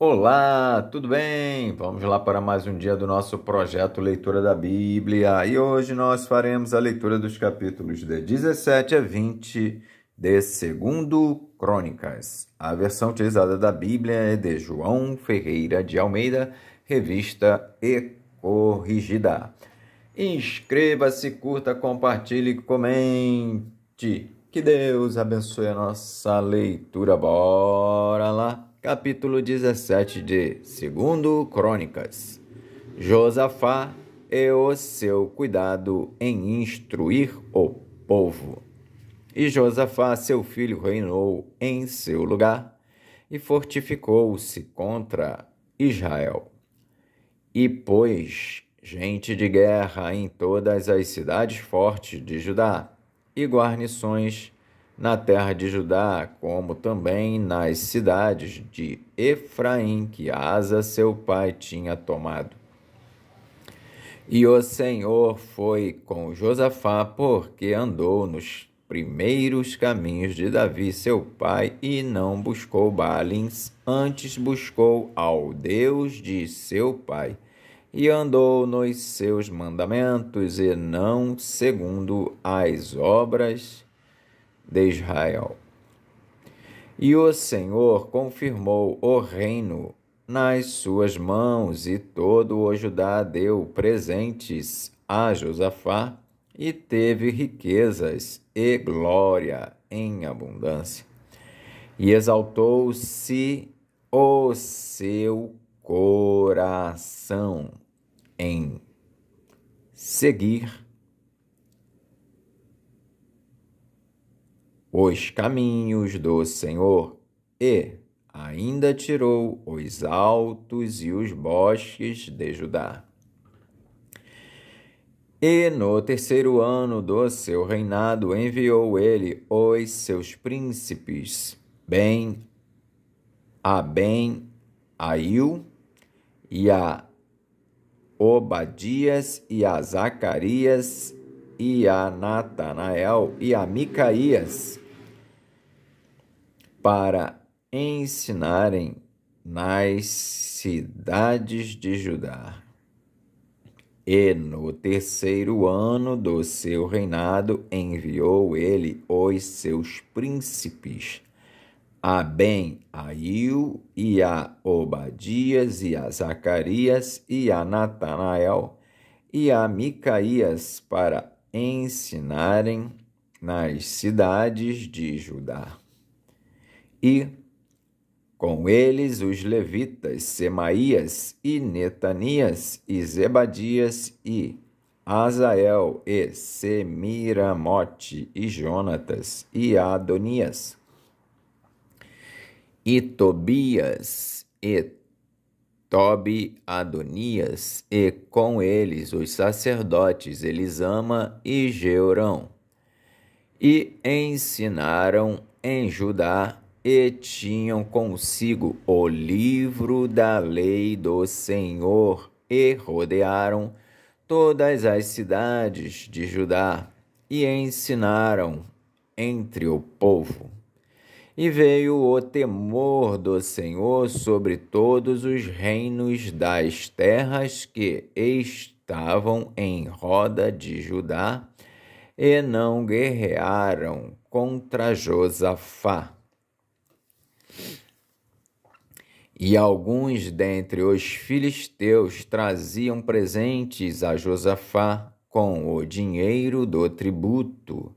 Olá, tudo bem? Vamos lá para mais um dia do nosso projeto Leitura da Bíblia. E hoje nós faremos a leitura dos capítulos de 17 a 20 de 2 Crônicas. A versão utilizada da Bíblia é de João Ferreira de Almeida, revista e corrigida. Inscreva-se, curta, compartilhe, comente. Que Deus abençoe a nossa leitura. Bora lá! Capítulo 17 de 2 Crônicas. Josafá e o seu cuidado em instruir o povo. E Josafá, seu filho, reinou em seu lugar e fortificou-se contra Israel. E pôs gente de guerra em todas as cidades fortes de Judá e guarnições na terra de Judá, como também nas cidades de Efraim, que Asa, seu pai, tinha tomado. E o Senhor foi com Josafá, porque andou nos primeiros caminhos de Davi, seu pai, e não buscou Baalins, antes buscou ao Deus de seu pai, e andou nos seus mandamentos, e não segundo as obras de Israel. E o Senhor confirmou o reino nas suas mãos, e todo o Judá deu presentes a Josafá, e teve riquezas e glória em abundância. E exaltou-se o seu coração em seguir os caminhos do Senhor, e ainda tirou os altos e os bosques de Judá. E no 3º ano do seu reinado enviou ele os seus príncipes, a Ben-Aiu, e a Obadias, e a Zacarias, e a Natanael, e a Micaías, para ensinarem nas cidades de Judá. E no 3º ano do seu reinado enviou ele os seus príncipes, a Ben-Aiu, e a Obadias, e a Zacarias, e a Natanael, e a Micaías, para ensinarem nas cidades de Judá. E com eles os levitas Semaías e Netanias e Zebadias e Azael e Semiramote e Jonatas e Adonias e Tobias e Tobi-Adonias, e com eles os sacerdotes Elisama e Jeorão, e ensinaram em Judá, e tinham consigo o livro da lei do Senhor, e rodearam todas as cidades de Judá, e ensinaram entre o povo. E veio o temor do Senhor sobre todos os reinos das terras que estavam em roda de Judá, e não guerrearam contra Josafá. E alguns dentre os filisteus traziam presentes a Josafá com o dinheiro do tributo.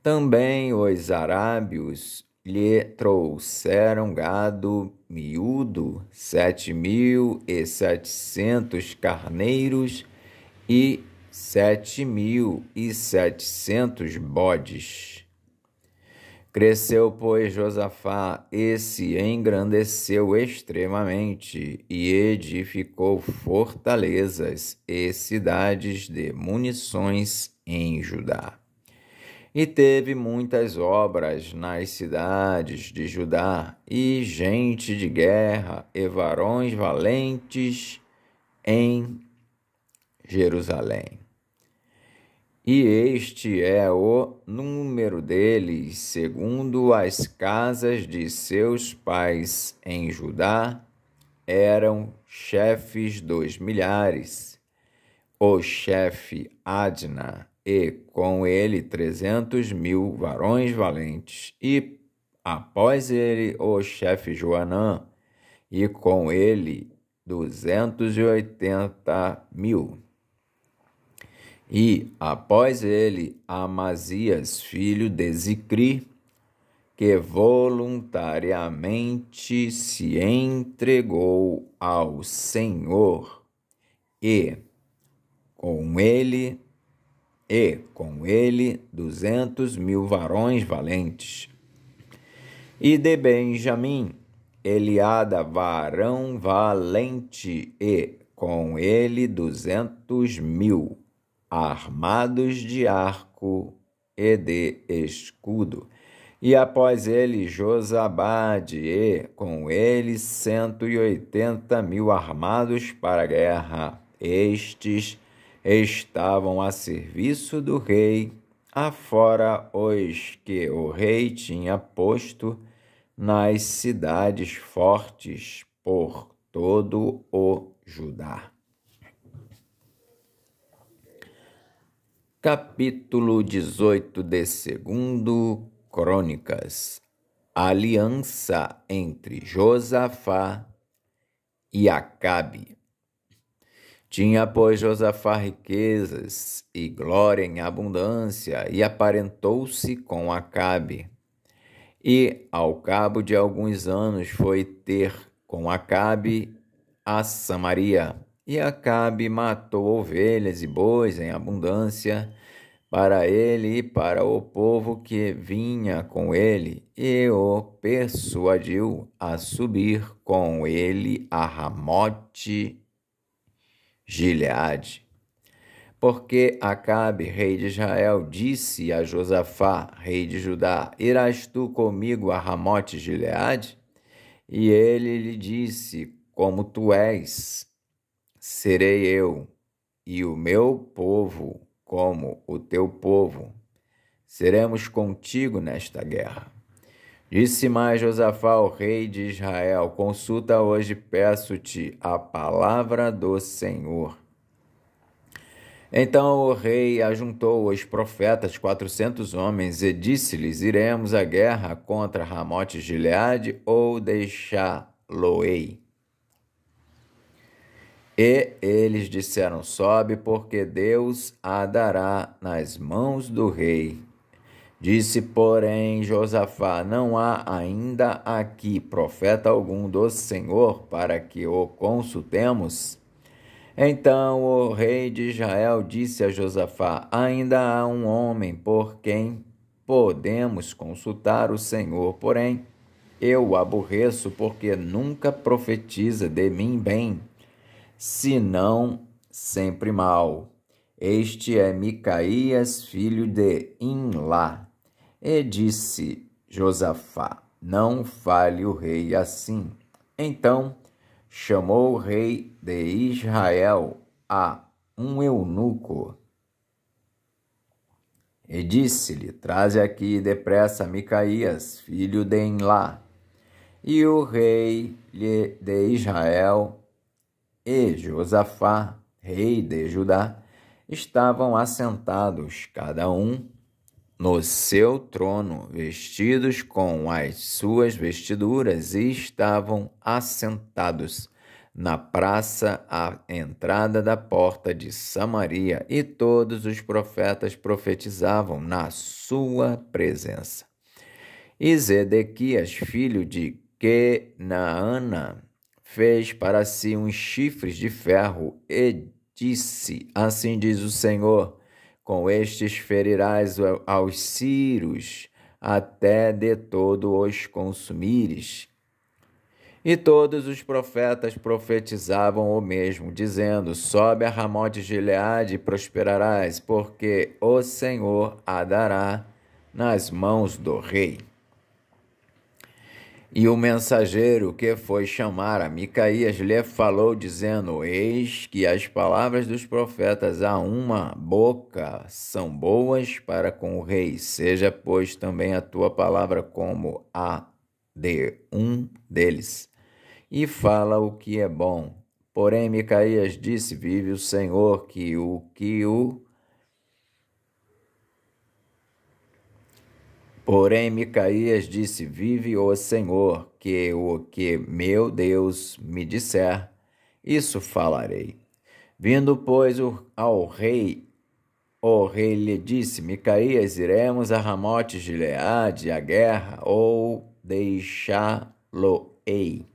Também os arábios lhe trouxeram gado miúdo, 7.700 carneiros e 7.700 bodes. Cresceu, pois, Josafá, e se engrandeceu extremamente, e edificou fortalezas e cidades de munições em Judá. E teve muitas obras nas cidades de Judá, e gente de guerra, e varões valentes em Jerusalém. E este é o número deles, segundo as casas de seus pais em Judá, eram chefes dos milhares, o chefe Adna, e com ele 300.000 varões valentes, e após ele o chefe Joanã, e com ele 280.000. E após ele Amazias, filho de Zicri, que voluntariamente se entregou ao Senhor, e com ele 200.000 varões valentes. E de Benjamim, Eliada, varão valente, e com ele 200.000, armados de arco e de escudo. E após ele Josabade, e com ele 180.000 armados para a guerra. Estes estavam a serviço do rei, afora os que o rei tinha posto nas cidades fortes por todo o Judá. Capítulo 18 de 2 Crônicas. Aliança entre Josafá e Acabe. Tinha, pois, Josafá riquezas e glória em abundância, e aparentou-se com Acabe. E, ao cabo de alguns anos, foi ter com Acabe a Samaria. E Acabe matou ovelhas e bois em abundância para ele e para o povo que vinha com ele, e o persuadiu a subir com ele a Ramote Gileade. Porque Acabe, rei de Israel, disse a Josafá, rei de Judá: irás tu comigo a Ramote Gileade? E ele lhe disse: como tu és, serei eu, e o meu povo como o teu povo. Seremos contigo nesta guerra. Disse mais Josafá ao rei de Israel: consulta hoje, peço-te, a palavra do Senhor. Então o rei ajuntou os profetas 400 homens e disse-lhes: iremos à guerra contra Ramote Gileade ou deixá-lo-ei? E eles disseram: sobe, porque Deus a dará nas mãos do rei. Disse, porém, Josafá: não há ainda aqui profeta algum do Senhor para que o consultemos? Então o rei de Israel disse a Josafá: ainda há um homem por quem podemos consultar o Senhor, porém eu o aborreço, porque nunca profetiza de mim bem, senão sempre mal. Este é Micaías, filho de Imlá. E disse Josafá: não fale o rei assim. Então chamou o rei de Israel a um eunuco e disse-lhe: traze aqui depressa Micaías, filho de Imlá. E o rei de Israel e Josafá, rei de Judá, estavam assentados, cada um no seu trono, vestidos com as suas vestiduras, e estavam assentados na praça à entrada da porta de Samaria, e todos os profetas profetizavam na sua presença. E Zedequias, filho de Kenaana, fez para si uns chifres de ferro e disse: assim diz o Senhor, com estes ferirás aos sírios, até de todo os consumires. E todos os profetas profetizavam o mesmo, dizendo: sobe a Ramote Gileade e prosperarás, porque o Senhor a dará nas mãos do rei. E o mensageiro que foi chamar a Micaías lhe falou, dizendo: eis que as palavras dos profetas a uma boca são boas para com o rei. Seja, pois, também a tua palavra como a de um deles. e fala o que é bom. Porém, Micaías disse: vive o Senhor, Porém, Micaías disse: vive o Senhor, que o que meu Deus me disser, isso falarei. Vindo, pois, ao rei, o rei lhe disse: Micaías, iremos a Ramote Gileade à guerra, ou deixá-lo-ei?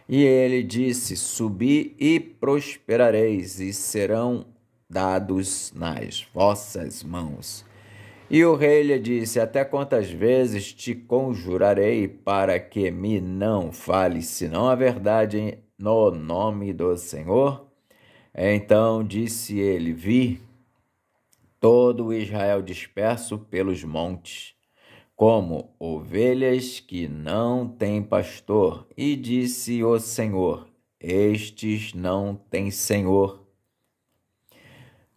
E ele disse: subi e prosperareis, e serão dados nas vossas mãos. E o rei lhe disse: até quantas vezes te conjurarei para que me não fales, senão a verdade no nome do Senhor? Então disse ele: vi todo Israel disperso pelos montes, como ovelhas que não têm pastor. E disse o Senhor: estes não têm senhor.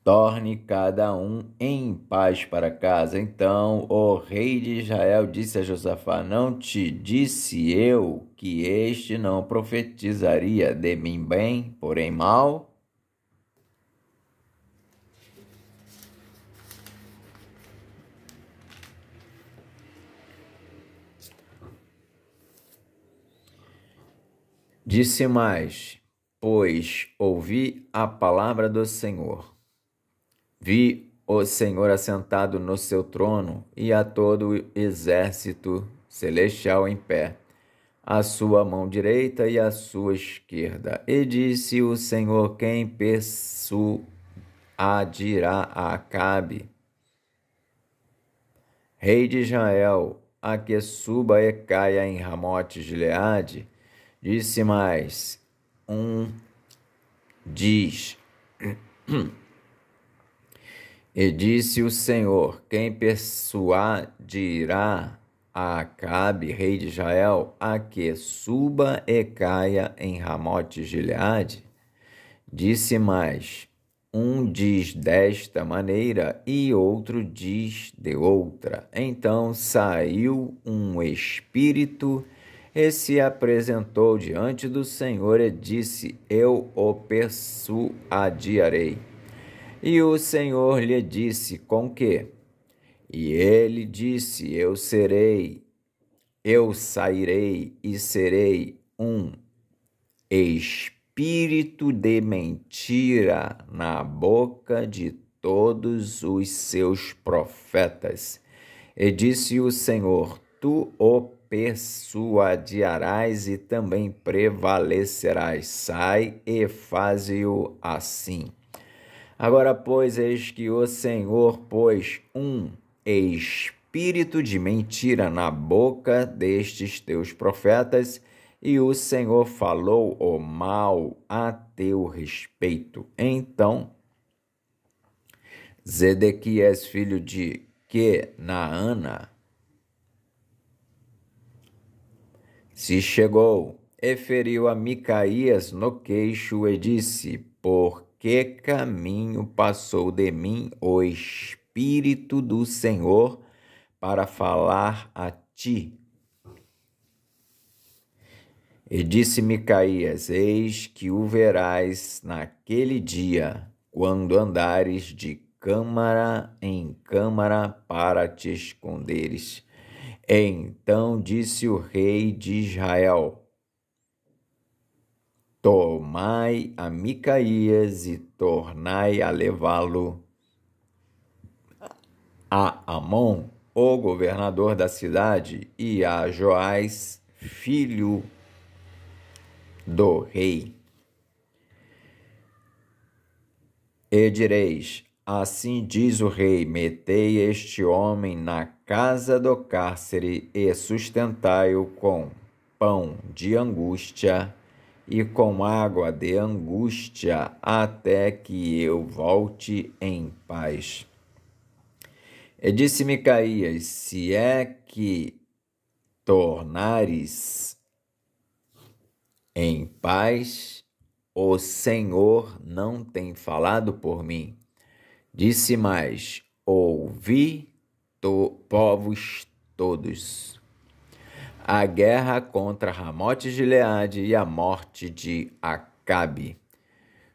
Torne cada um em paz para casa. Então o rei de Israel disse a Josafá: não te disse eu que este não profetizaria de mim bem, porém mal? Disse mais: pois ouvi a palavra do Senhor. Vi o Senhor assentado no seu trono e a todo o exército celestial em pé, à sua mão direita e à sua esquerda. E disse o Senhor: quem persuadirá a Acabe, rei de Israel, a que suba e caia em Ramote Gileade? Disse mais: diz. E disse o Senhor: quem persuadirá a Acabe, rei de Israel, a que suba e caia em Ramote Gileade? Disse mais: diz desta maneira e outro diz de outra. Então saiu um espírito e se apresentou diante do Senhor e disse: eu o persuadirei. E o Senhor lhe disse: com que? E ele disse: eu sairei e serei um espírito de mentira na boca de todos os seus profetas. E disse o Senhor: tu o persuadirás e também prevalecerás. Sai e faze-o assim. Agora, pois, eis que o Senhor pôs um espírito de mentira na boca destes teus profetas, e o Senhor falou o mal a teu respeito. Então, Zedequias, filho de Kenaana, se chegou e feriu a Micaías no queixo e disse: por que caminho passou de mim o Espírito do Senhor para falar a ti? E disse Micaías: eis que o verás naquele dia, quando andares de câmara em câmara para te esconderes. Então disse o rei de Israel: tomai a Micaías e tornai a levá-lo a Amon, o governador da cidade, e a Joás, filho do rei. E direis: assim diz o rei: metei este homem na casa do cárcere e sustentai-o com pão de angústia e com água de angústia, até que eu volte em paz. E disse Micaías: se é que tornares em paz, o Senhor não tem falado por mim. Disse mais: ouvi, povos todos. a guerra contra Ramote de Gileade e a morte de Acabe.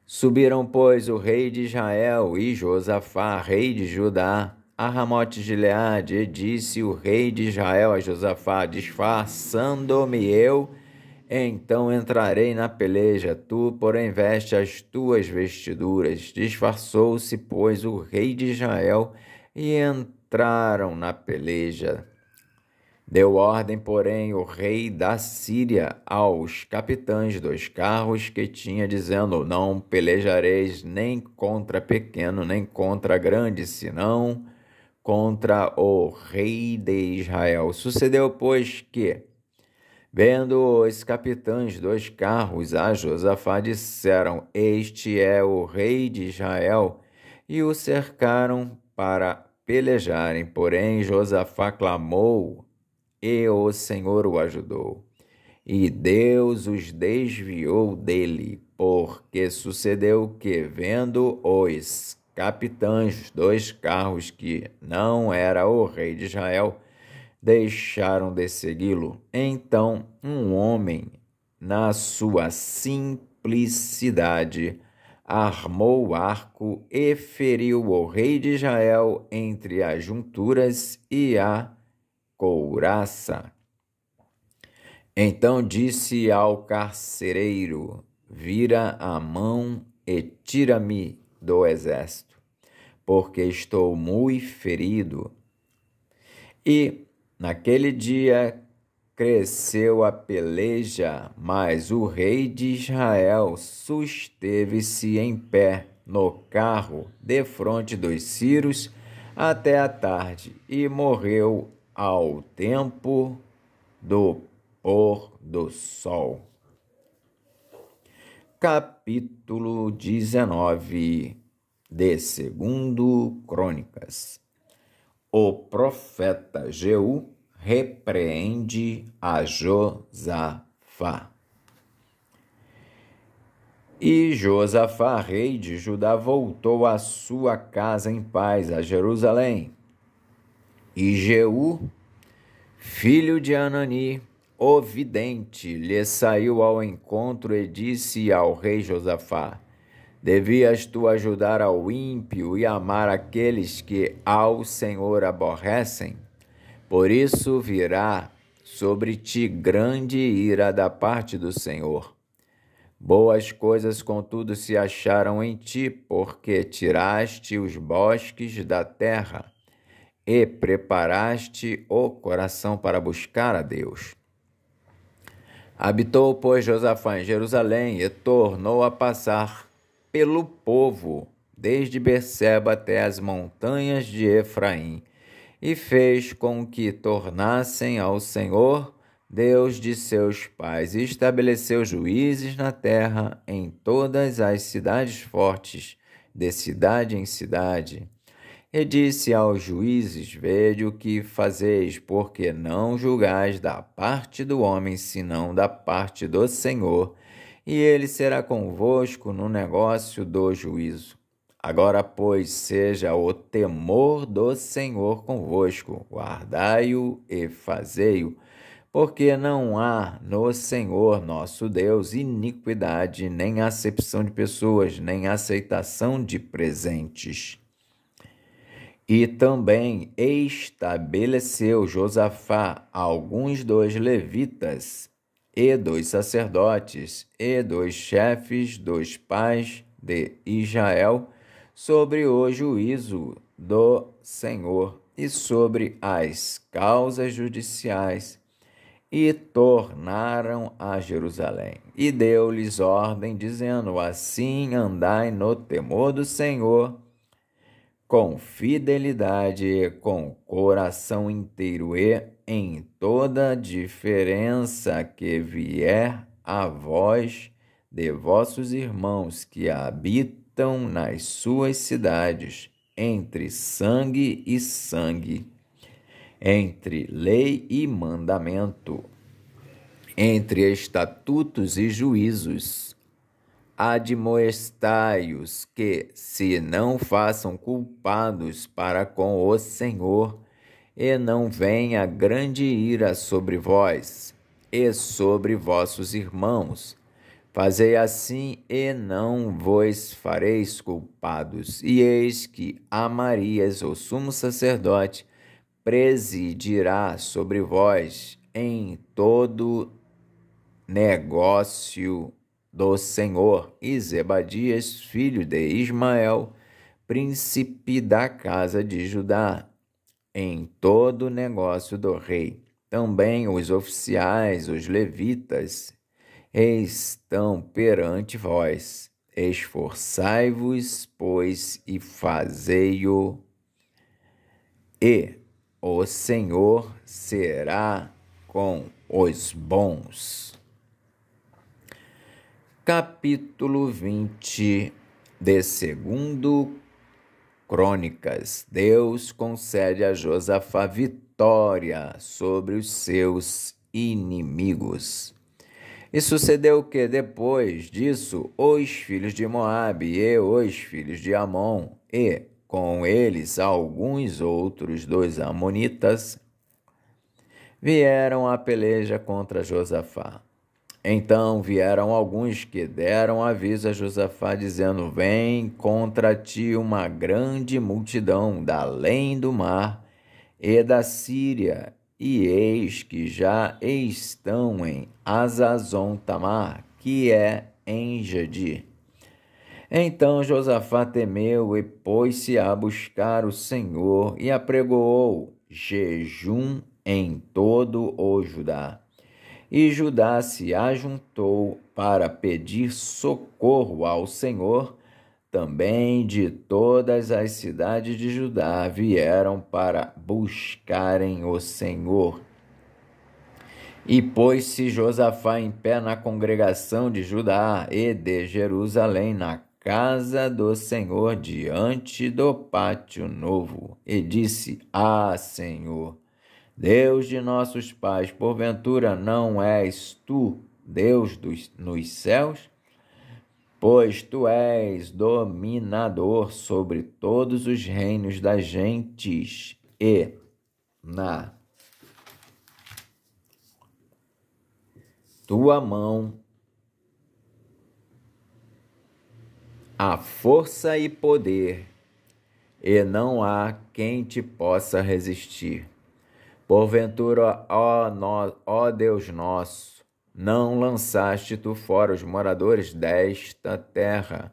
Subiram, pois, o rei de Israel e Josafá, rei de Judá, a Ramote de Gileade, e disse o rei de Israel a Josafá: disfarçando-me eu, então entrarei na peleja, tu, porém, veste as tuas vestiduras. Disfarçou-se, pois, o rei de Israel, e entraram na peleja. Deu ordem, porém, o rei da Síria aos capitães dos carros que tinha, dizendo: não pelejareis nem contra pequeno, nem contra grande, senão contra o rei de Israel. Sucedeu, pois, que, vendo os capitães dos carros a Josafá, disseram: este é o rei de Israel, e o cercaram para pelejarem. Porém, Josafá clamou, e o Senhor o ajudou, e Deus os desviou dele, porque sucedeu que, vendo os capitães dos carros que não era o rei de Israel, deixaram de segui-lo. Então um homem, na sua simplicidade, armou o arco e feriu o rei de Israel entre as junturas e a couraça. Então disse ao carcereiro: vira a mão e tira-me do exército, porque estou muito ferido. E naquele dia cresceu a peleja, mas o rei de Israel susteve-se em pé no carro defronte dos sírios até a tarde, e morreu ao tempo do pôr do sol. Capítulo 19 de 2 Crônicas. O profeta Jeú repreende a Josafá. E Josafá, rei de Judá, voltou à sua casa em paz a Jerusalém. E Jeú, filho de Anani, o vidente, lhe saiu ao encontro e disse ao rei Josafá: devias tu ajudar ao ímpio e amar aqueles que ao Senhor aborrecem? Por isso virá sobre ti grande ira da parte do Senhor. Boas coisas, contudo, se acharam em ti, porque tiraste os bosques da terra e preparaste o coração para buscar a Deus. Habitou, pois, Josafá em Jerusalém e tornou a passar pelo povo, desde Berseba até as montanhas de Efraim, e fez com que tornassem ao Senhor, Deus de seus pais, e estabeleceu juízes na terra em todas as cidades fortes, de cidade em cidade. E disse aos juízes: vede o que fazeis, porque não julgais da parte do homem, senão da parte do Senhor, e ele será convosco no negócio do juízo. Agora, pois, seja o temor do Senhor convosco, guardai-o e fazei-o, porque não há no Senhor nosso Deus iniquidade, nem acepção de pessoas, nem aceitação de presentes. E também estabeleceu Josafá alguns dos levitas, e dos sacerdotes, e dos chefes dos pais de Israel, sobre o juízo do Senhor e sobre as causas judiciais, e tornaram a Jerusalém. E deu-lhes ordem, dizendo: assim andai no temor do Senhor, com fidelidade e com coração inteiro, e em toda diferença que vier a vós de vossos irmãos que habitam nas suas cidades, entre sangue e sangue, entre lei e mandamento, entre estatutos e juízos, admoestai-os que se não façam culpados para com o Senhor, e não venha grande ira sobre vós e sobre vossos irmãos. Fazei assim, e não vos fareis culpados. E eis que Amarias, o sumo sacerdote, presidirá sobre vós em todo negócio do Senhor, e Zebadias, filho de Ismael, príncipe da casa de Judá, em todo negócio do rei. Também os oficiais, os levitas, estão perante vós. Esforçai-vos, pois, e fazei-o, e o Senhor será com os bons. Capítulo 20 de 2 Crônicas. Deus concede a Josafá vitória sobre os seus inimigos. E sucedeu que, depois disso, os filhos de Moabe e os filhos de Amon, e com eles alguns outros dos amonitas, vieram à peleja contra Josafá. Então vieram alguns que deram aviso a Josafá, dizendo: Vem contra ti uma grande multidão da além do mar e da Síria, e eis que já estão em Hazazon-Tamar, que é em Gedi. Então Josafá temeu e pôs-se a buscar o Senhor e apregoou jejum em todo o Judá. E Judá se ajuntou para pedir socorro ao Senhor. Também de todas as cidades de Judá vieram para buscarem o Senhor. E pôs-se Josafá em pé na congregação de Judá e de Jerusalém, na casa do Senhor, diante do pátio novo, e disse: Senhor, Deus de nossos pais, porventura não és tu Deus nos céus? Pois tu és dominador sobre todos os reinos das gentes, e na tua mão há força e poder, e não há quem te possa resistir. Porventura, ó Deus nosso, não lançaste tu fora os moradores desta terra,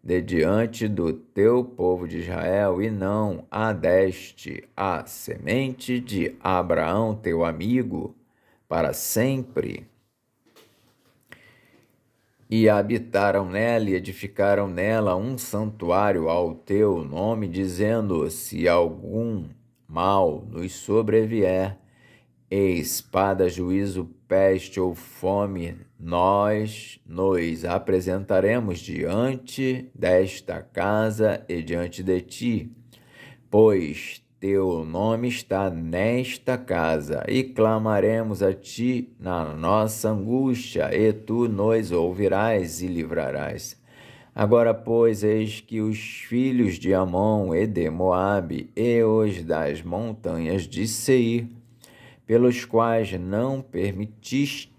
de diante do teu povo de Israel, e não adeste a semente de Abraão, teu amigo, para sempre? E habitaram nela e edificaram nela um santuário ao teu nome, dizendo: se algum mal nos sobrevier, espada, juízo, peste ou fome, nós nos apresentaremos diante desta casa e diante de ti, pois teu nome está nesta casa, e clamaremos a ti na nossa angústia, e tu nos ouvirás e livrarás. Agora, pois, eis que os filhos de Amon e de Moabe e os das montanhas de Seir, pelos quais não permitiste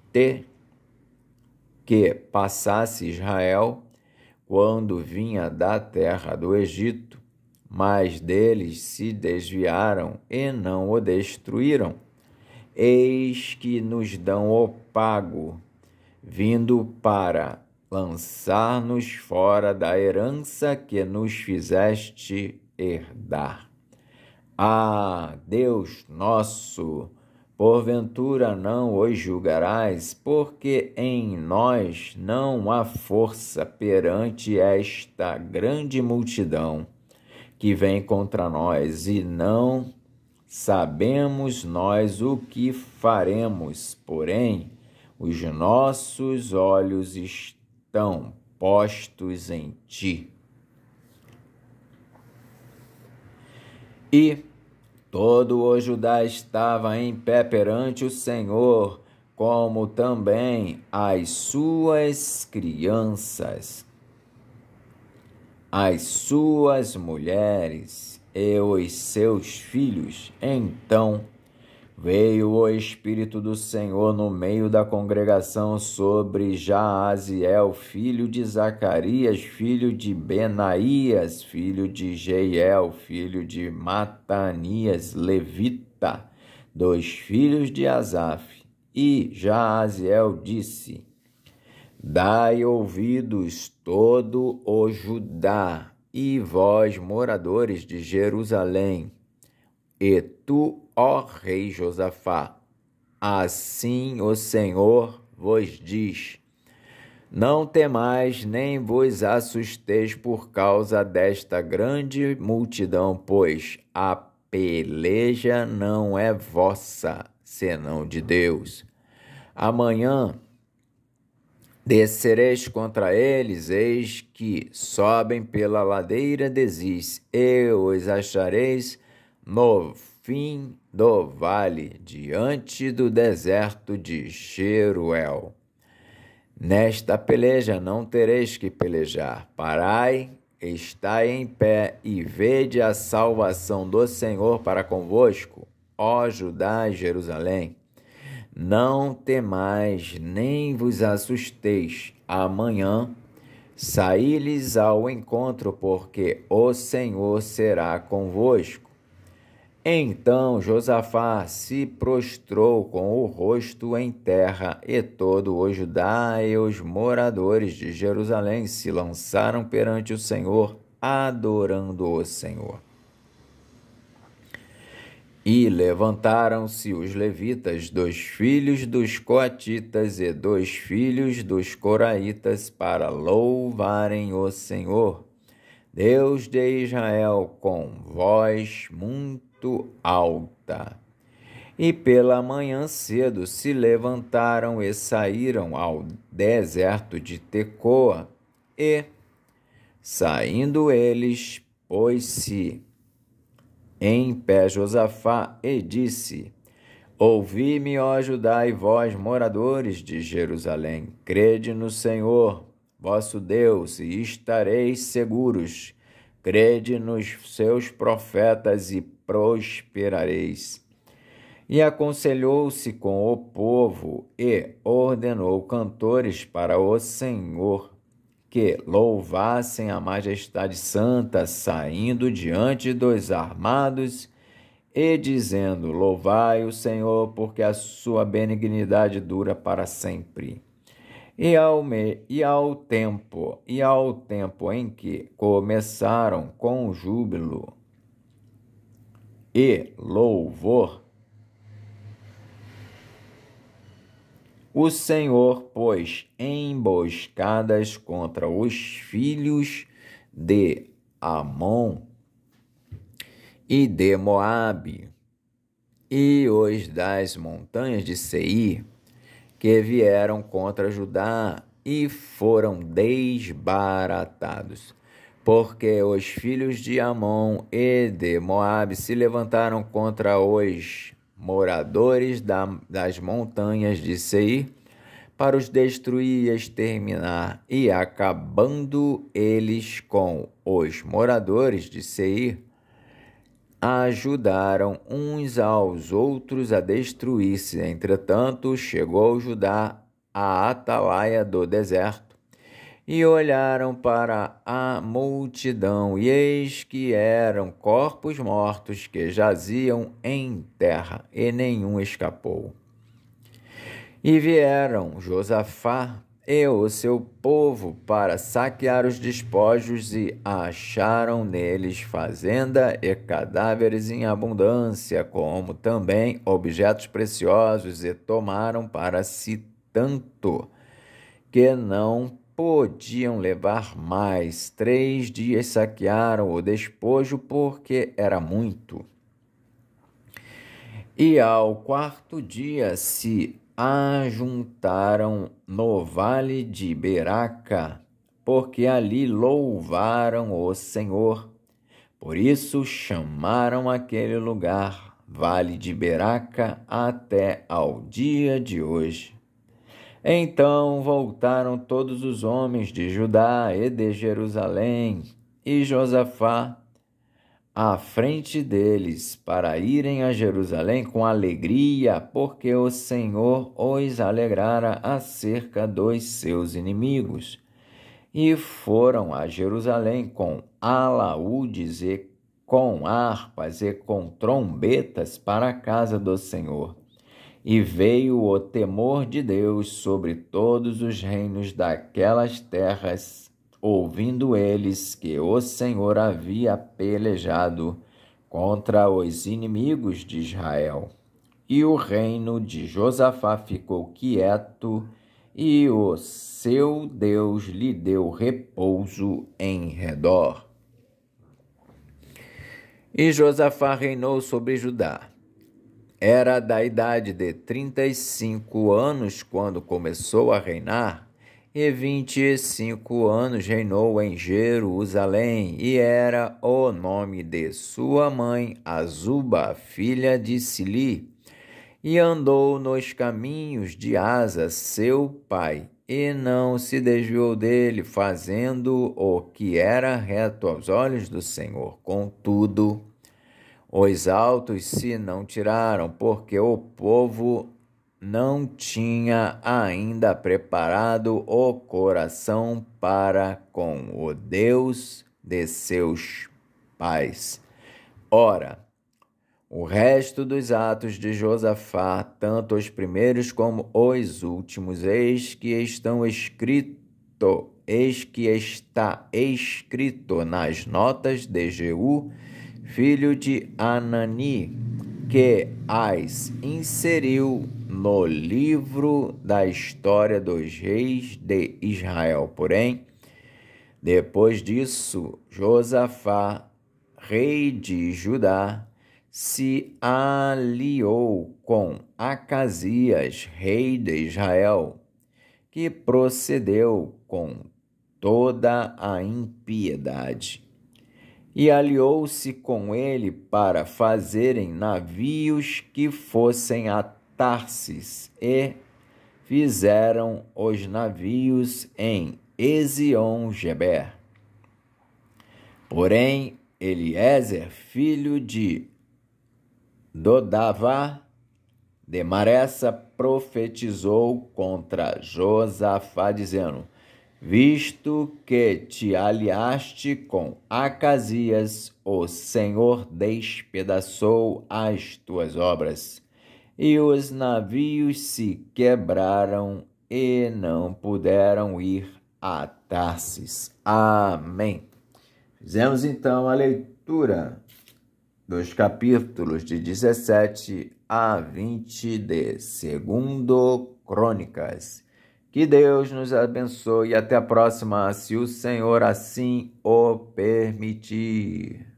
que passasse Israel quando vinha da terra do Egito, mas deles se desviaram e não o destruíram, eis que nos dão o pago, vindo para lançar-nos fora da herança que nos fizeste herdar. Deus nosso, porventura não os julgarás, porque em nós não há força perante esta grande multidão que vem contra nós, e não sabemos nós o que faremos, porém os nossos olhos estão postos em ti. E todo o Judá estava em pé perante o Senhor, como também as suas crianças, as suas mulheres e os seus filhos. Então veio o Espírito do Senhor no meio da congregação sobre Jaaziel, filho de Zacarias, filho de Benaías, filho de Jeiel, filho de Matanias, levita, dos filhos de Asaf. E Jaaziel disse: Dai ouvidos todo o Judá, e vós, moradores de Jerusalém, e tu, ó rei Josafá, assim o Senhor vos diz: não temais nem vos assusteis por causa desta grande multidão, pois a peleja não é vossa, senão de Deus. Amanhã descereis contra eles, eis que sobem pela ladeira de Ziz, e os achareis no fim do vale, diante do deserto de Jeruel. Nesta peleja não tereis que pelejar. Parai, estai em pé e vede a salvação do Senhor para convosco, ó Judá e Jerusalém. Não temais, nem vos assusteis. Amanhã saí-lhes ao encontro, porque o Senhor será convosco. Então Josafá se prostrou com o rosto em terra, e todo o Judá e os moradores de Jerusalém se lançaram perante o Senhor, adorando o Senhor. E levantaram-se os levitas, dos filhos dos coatitas e dos filhos dos coraitas, para louvarem o Senhor, Deus de Israel, com voz muito alta. E pela manhã cedo se levantaram e saíram ao deserto de Tecoa, e, saindo eles, pôs-se em pé Josafá e disse: ouvi-me, ó Judá, e vós, moradores de Jerusalém, crede no Senhor, vosso Deus, e estareis seguros. Crede nos seus profetas e prosperareis. E aconselhou-se com o povo e ordenou cantores para o Senhor, que louvassem a majestade santa, saindo diante dos armados e dizendo: louvai o Senhor, porque a sua benignidade dura para sempre. E ao tempo em que começaram com júbilo e louvor, o Senhor pôs emboscadas contra os filhos de Amon e de Moabe e os das montanhas de Seir, que vieram contra Judá e foram desbaratados, porque os filhos de Amon e de Moabe se levantaram contra os moradores das montanhas de Seir para os destruir e exterminar, e acabando eles com os moradores de Seir, ajudaram uns aos outros a destruir-se. Entretanto, chegou Judá à atalaia do deserto, e olharam para a multidão, e eis que eram corpos mortos que jaziam em terra, e nenhum escapou. E vieram Josafá e o seu povo para saquear os despojos, e acharam neles fazenda e cadáveres em abundância, como também objetos preciosos, e tomaram para si tanto que não podiam levar mais. 3 dias saquearam o despojo, porque era muito. E ao 4º dia se ajuntaram no vale de Beraca, porque ali louvaram o Senhor. Por isso chamaram aquele lugar Vale de Beraca até ao dia de hoje. Então voltaram todos os homens de Judá e de Jerusalém, e Josafá à frente deles, para irem a Jerusalém com alegria, porque o Senhor os alegrara acerca dos seus inimigos. E foram a Jerusalém com alaúdes e com harpas e com trombetas para a casa do Senhor. E veio o temor de Deus sobre todos os reinos daquelas terras, ouvindo eles que o Senhor havia pelejado contra os inimigos de Israel. E o reino de Josafá ficou quieto, e o seu Deus lhe deu repouso em redor. E Josafá reinou sobre Judá. Era da idade de 35 anos quando começou a reinar, e 25 anos reinou em Jerusalém, e era o nome de sua mãe Azuba, filha de Sili. E andou nos caminhos de Asa, seu pai, e não se desviou dele, fazendo o que era reto aos olhos do Senhor. Contudo, os altos se não tiraram, porque o povo não tinha ainda preparado o coração para com o Deus de seus pais. Ora, o resto dos atos de Josafá, tanto os primeiros como os últimos, eis que está escrito nas notas de Jeú, filho de Anani, que as inseriu no livro da história dos reis de Israel. Porém, depois disso, Josafá, rei de Judá, se aliou com Acasias, rei de Israel, que procedeu com toda a impiedade. E aliou-se com ele para fazerem navios que fossem a Tarsis, e fizeram os navios em Ezion-Geber. Porém, Eliezer, filho de Dodavá, de Maressa, profetizou contra Josafá, dizendo: visto que te aliaste com Acasias, o Senhor despedaçou as tuas obras, e os navios se quebraram e não puderam ir a Tarsis. Amém. Fizemos então a leitura dos capítulos de 17 a 20 de 2 Crônicas. Que Deus nos abençoe e até a próxima, se o Senhor assim o permitir.